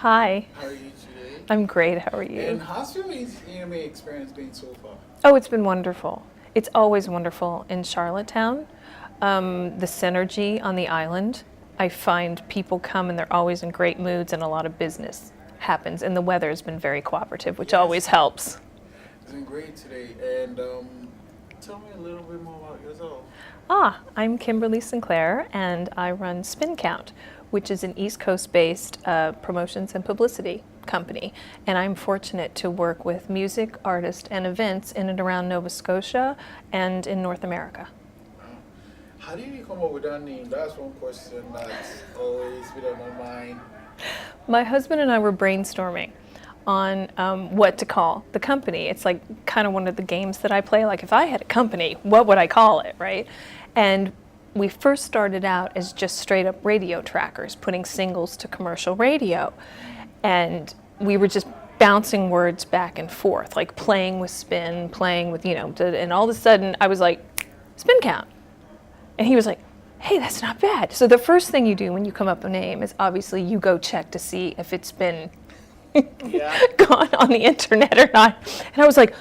Hi, How are you today? I'm great. How are And you? how's your ECMA experience been so far? Oh, it's been wonderful. It's always wonderful in Charlottetown. The synergy on the island. I find people come and they're always in great moods and a lot of business happens. And the weather has been very cooperative, which always Yes, helps. it's been great today. And tell me a little bit more about yourself. I'm Kimberly Sinclair and I run Spin Count, which is an East Coast based promotions and publicity company. And I'm fortunate to work with music, artists, and events in and around Nova Scotia and in North America. Wow. How did you come up with that name? That's one question that's always been on my mind. My husband and I were brainstorming on what to call the company. It's like kind of one of the games that I play. Like, if I had a company, what would I call it, right? And we first started out as just straight up radio trackers, putting singles to commercial radio. And we were just bouncing words back and forth, like playing with spin, playing with, and all of a sudden I was like, spin count. And he was like, hey, that's not bad. So the first thing you do when you come up with a name is obviously you go check to see if it's been Yeah. gone on the internet or not. And I was like,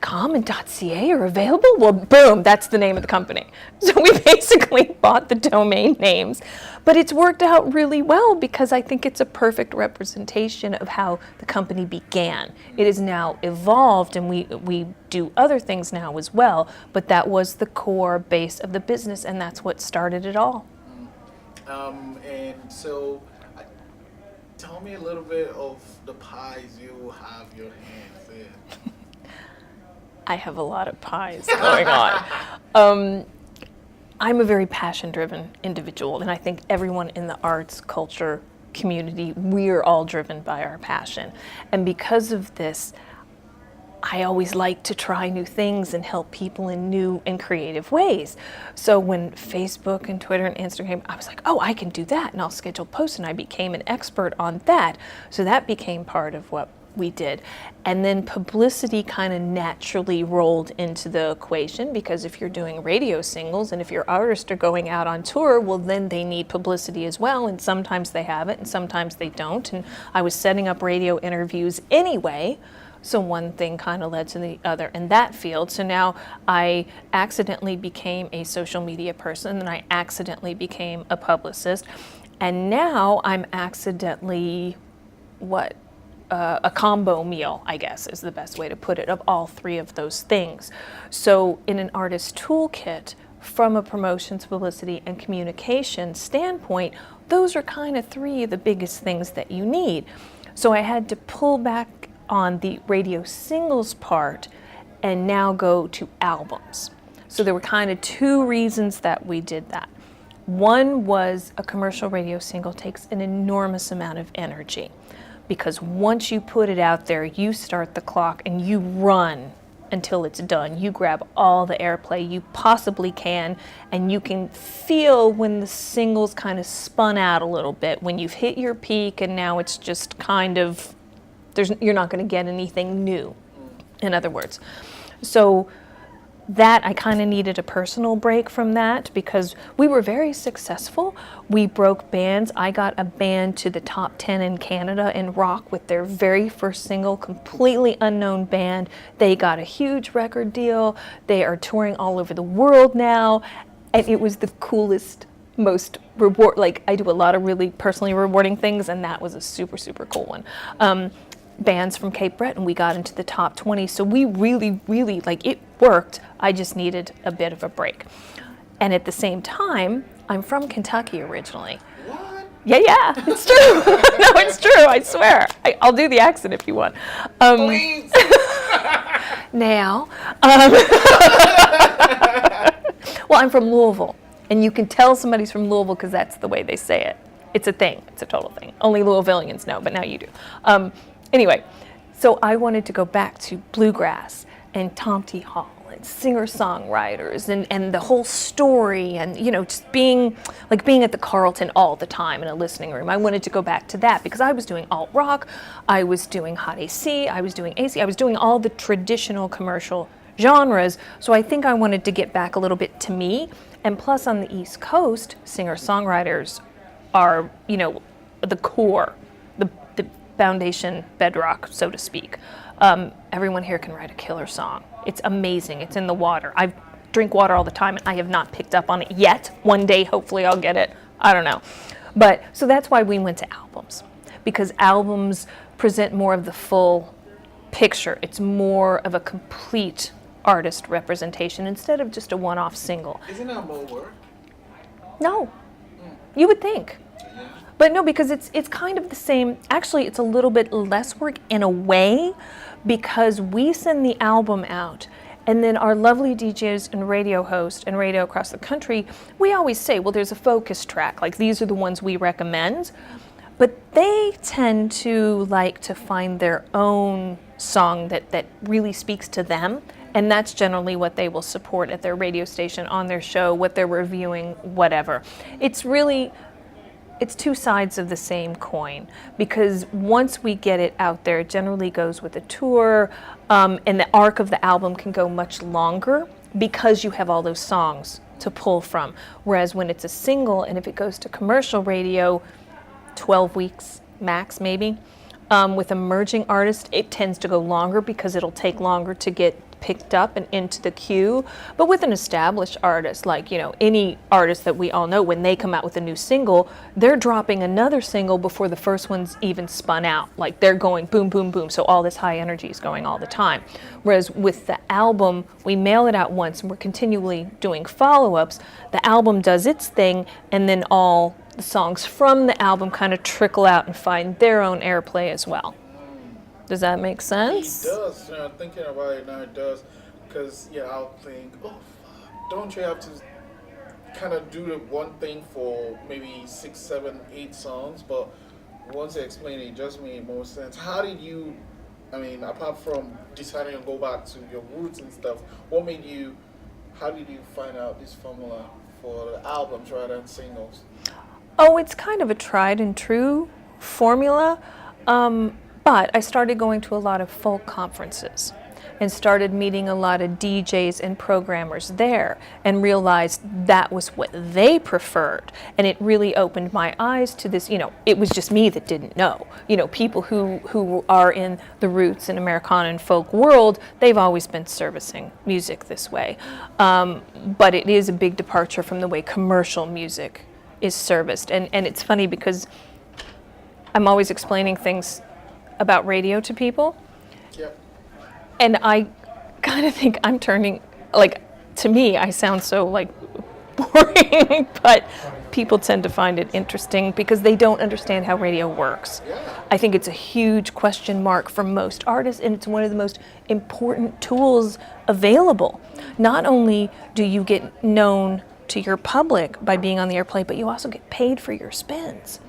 .com and .ca are available? Well, boom, that's the name of the company. So we basically bought the domain names. But it's worked out really well because I think it's a perfect representation of how the company began. It has now evolved and we do other things now as well, but that was the core base of the business and that's what started it all. And so, tell me a little bit of the pies you have your hands in. I have a lot of pies going on. I'm a very passion-driven individual, and I think everyone in the arts, culture, community, we're all driven by our passion. And because of this, I always like to try new things and help people in new and creative ways. So when Facebook and Twitter and Instagram, I was like, oh, I can do that, and I'll schedule posts, and I became an expert on that. So that became part of what we did. And then publicity kind of naturally rolled into the equation because if you're doing radio singles and if your artists are going out on tour, well, then they need publicity as well. And sometimes they have it and sometimes they don't. And I was setting up radio interviews anyway. So one thing kind of led to the other in that field. So now I accidentally became a social media person and I accidentally became a publicist. And now I'm accidentally, a combo meal, I guess, is the best way to put it, of all three of those things. So in an artist toolkit, from a promotions, publicity, and communication standpoint, those are kind of three of the biggest things that you need. So I had to pull back on the radio singles part and now go to albums. So there were kind of two reasons that we did that. One was a commercial radio single takes an enormous amount of energy because once you put it out there, you start the clock and you run until it's done. You grab all the airplay you possibly can, and you can feel when the single's kind of spun out a little bit, when you've hit your peak and now it's just kind of, you're not going to get anything new, in other words. So that I kind of needed a personal break from that because we were very successful. We broke bands. I got a band to the top 10 in Canada in rock with their very first single, completely unknown band. They got a huge record deal. They are touring all over the world now. And it was the coolest, most like I do a lot of really personally rewarding things and that was a super, super cool one. Bands from Cape Breton, we got into the top 20. So we really, really, it worked. I just needed a bit of a break. And at the same time, I'm from Kentucky originally. What? Yeah, it's true. No, it's true, I swear. I'll do the accent if you want. Please. Now, well, I'm from Louisville. And you can tell somebody's from Louisville because that's the way they say it. It's a thing. It's a total thing. Only Louisvillians know, but now you do. Anyway, so I wanted to go back to bluegrass and Tomty Hall and singer-songwriters and the whole story and, just being at the Carlton all the time in a listening room. I wanted to go back to that because I was doing alt rock, I was doing hot AC, I was doing AC, I was doing all the traditional commercial genres. So I think I wanted to get back a little bit to me. And plus on the East Coast, singer-songwriters are, the core, the foundation bedrock, so to speak. Everyone here can write a killer song. It's amazing. It's in the water. I drink water all the time, and I have not picked up on it yet. One day, hopefully, I'll get it. I don't know. But so that's why we went to albums, because albums present more of the full picture. It's more of a complete artist representation instead of just a one-off single. Isn't that more work? No, you would think. But no, because it's kind of the same. Actually, it's a little bit less work in a way, because we send the album out, and then our lovely DJs and radio hosts and radio across the country, we always say, well, there's a focus track. Like, these are the ones we recommend. But they tend to like to find their own song that really speaks to them. And that's generally what they will support at their radio station, on their show, what they're reviewing, whatever. It's two sides of the same coin, because once we get it out there, it generally goes with a tour, and the arc of the album can go much longer because you have all those songs to pull from. Whereas when it's a single, and if it goes to commercial radio, 12 weeks max maybe. With emerging artists, it tends to go longer because it'll take longer to get picked up and into the queue. But with an established artist, like, you know, any artist that we all know, when they come out with a new single, they're dropping another single before the first one's even spun out. Like, they're going boom, boom, boom. So all this high energy is going all the time. Whereas with the album, we mail it out once and we're continually doing follow-ups. The album does its thing, and then all the songs from the album kind of trickle out and find their own airplay as well. Does that make sense? It does. You know, thinking about it now, it does. Because, yeah, I'll think, oh, fuck, don't you have to kind of do the one thing for maybe 6, 7, 8 songs? But once you explain it, it just made more sense. How did you, I mean, apart from deciding to go back to your roots and stuff, how did you find out this formula for the albums rather than singles? Oh, it's kind of a tried and true formula. But I started going to a lot of folk conferences and started meeting a lot of DJs and programmers there, and realized that was what they preferred. And it really opened my eyes to this. You know, it was just me that didn't know. You know, people who are in the roots and Americana and folk world, they've always been servicing music this way. But it is a big departure from the way commercial music is serviced. And it's funny because I'm always explaining things about radio to people. Yep. And I kind of think I'm turning, like, to me, I sound so, like, boring, but people tend to find it interesting because they don't understand how radio works. Yeah. I think it's a huge question mark for most artists, and it's one of the most important tools available. Not only do you get known to your public by being on the airplay, but you also get paid for your spins.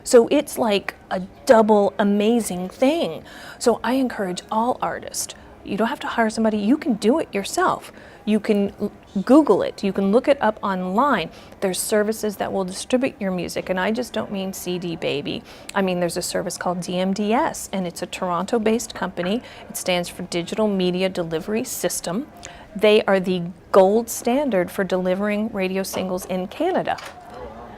So it's like a double amazing thing. So I encourage all artists, you don't have to hire somebody, you can do it yourself. You can Google it, you can look it up online. There's services that will distribute your music, and I just don't mean CD Baby. I mean, there's a service called DMDS, and it's a Toronto-based company. It stands for Digital Media Delivery System. They are the gold standard for delivering radio singles in Canada.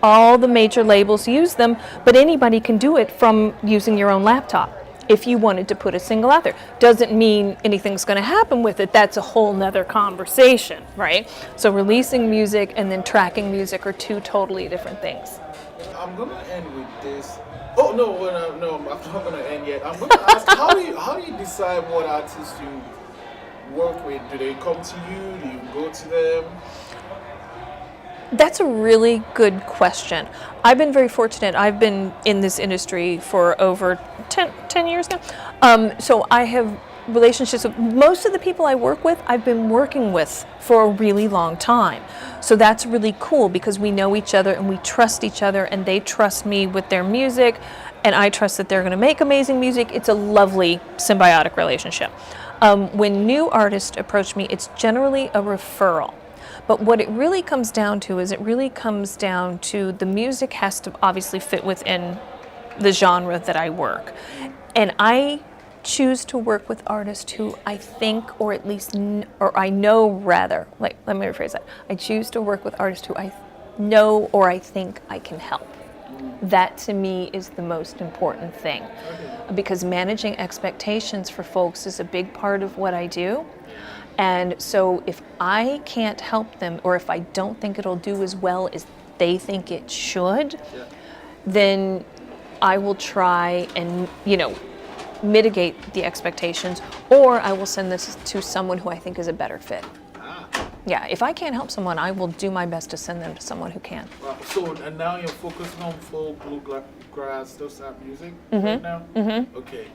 All the major labels use them, but anybody can do it from using your own laptop. If you wanted to put a single out there, doesn't mean anything's going to happen with it. That's a whole nother conversation, right? So releasing music and then tracking music are two totally different things. I'm going to end with this. Oh, no, no, I'm not going to end yet. I'm going to ask, how do you decide what artists you work with? Do they come to you? Do you go to them? That's a really good question. I've been very fortunate. I've been in this industry for over 10 years now. So I have relationships with most of the people I work with, I've been working with for a really long time. So that's really cool because we know each other and we trust each other, and they trust me with their music and I trust that they're going to make amazing music. It's a lovely symbiotic relationship. When new artists approach me, it's generally a referral. But what it really comes down to is the music has to obviously fit within the genre that I work. And I choose to work with artists who I think, or at least, or I know rather, like, let me rephrase that. I choose to work with artists who I know or I think I can help. That to me is the most important thing, because managing expectations for folks is a big part of what I do. And so if I can't help them, or if I don't think it'll do as well as they think it should, then I will try and, mitigate the expectations, or I will send this to someone who I think is a better fit. Yeah, if I can't help someone, I will do my best to send them to someone who can. So, and now you're focusing on folk, bluegrass, those type of music right now? Okay.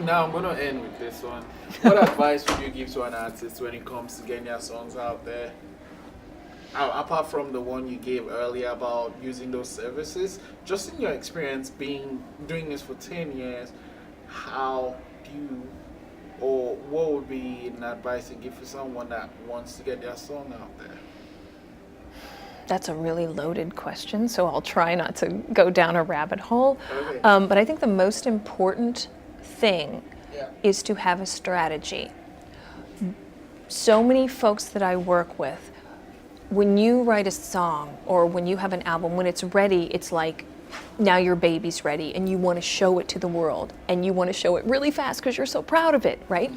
Now I'm going to end with this one. What advice would you give to an artist when it comes to getting their songs out there? Apart from the one you gave earlier about using those services, just in your experience doing this for 10 years, how do you, or what would be an advice you give for someone that wants to get their song out there? That's a really loaded question, so I'll try not to go down a rabbit hole. Okay. But I think the most important thing is to have a strategy. So many folks that I work with, when you write a song or when you have an album, when it's ready, it's like, now your baby's ready and you want to show it to the world and you want to show it really fast because you're so proud of it, right?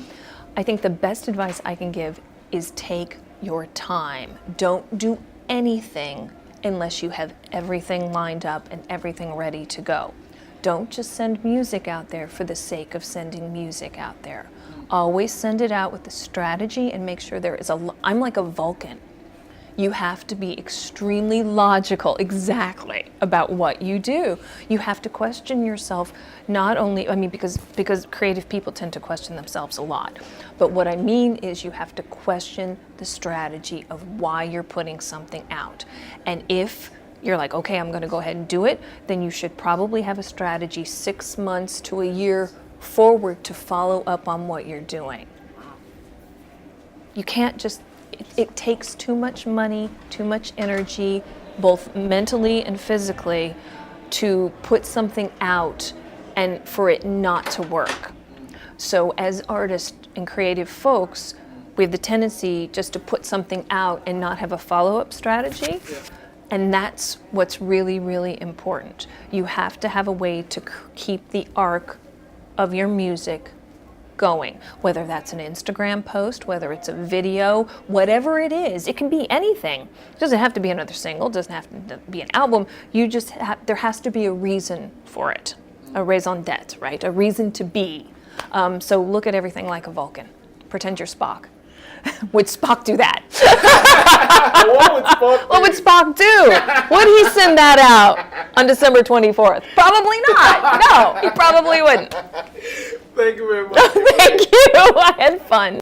I think the best advice I can give is take your time. Don't do anything unless you have everything lined up and everything ready to go. Don't just send music out there for the sake of sending music out there. Always send it out with a strategy and make sure there is I'm like a Vulcan. You have to be extremely logical, exactly, about what you do. You have to question yourself, not only, because creative people tend to question themselves a lot. But what I mean is you have to question the strategy of why you're putting something out. And if you're like, okay, I'm going to go ahead and do it, then you should probably have a strategy 6 months to a year forward to follow up on what you're doing. You can't just, it takes too much money, too much energy, both mentally and physically, to put something out and for it not to work. So as artists and creative folks, we have the tendency just to put something out and not have a follow-up strategy. And that's what's really, really important. You have to have a way to keep the arc of your music going, whether that's an Instagram post, whether it's a video, whatever it is. It can be anything. It doesn't have to be another single, it doesn't have to be an album. You just there has to be a reason for it, a raison d'etre, right? A reason to be. So look at everything like a Vulcan. Pretend you're Spock. Would Spock do that? What would Spock do? Would he send that out on December 24th? Probably not. No, he probably wouldn't. Thank you very much. Thank you. I had fun.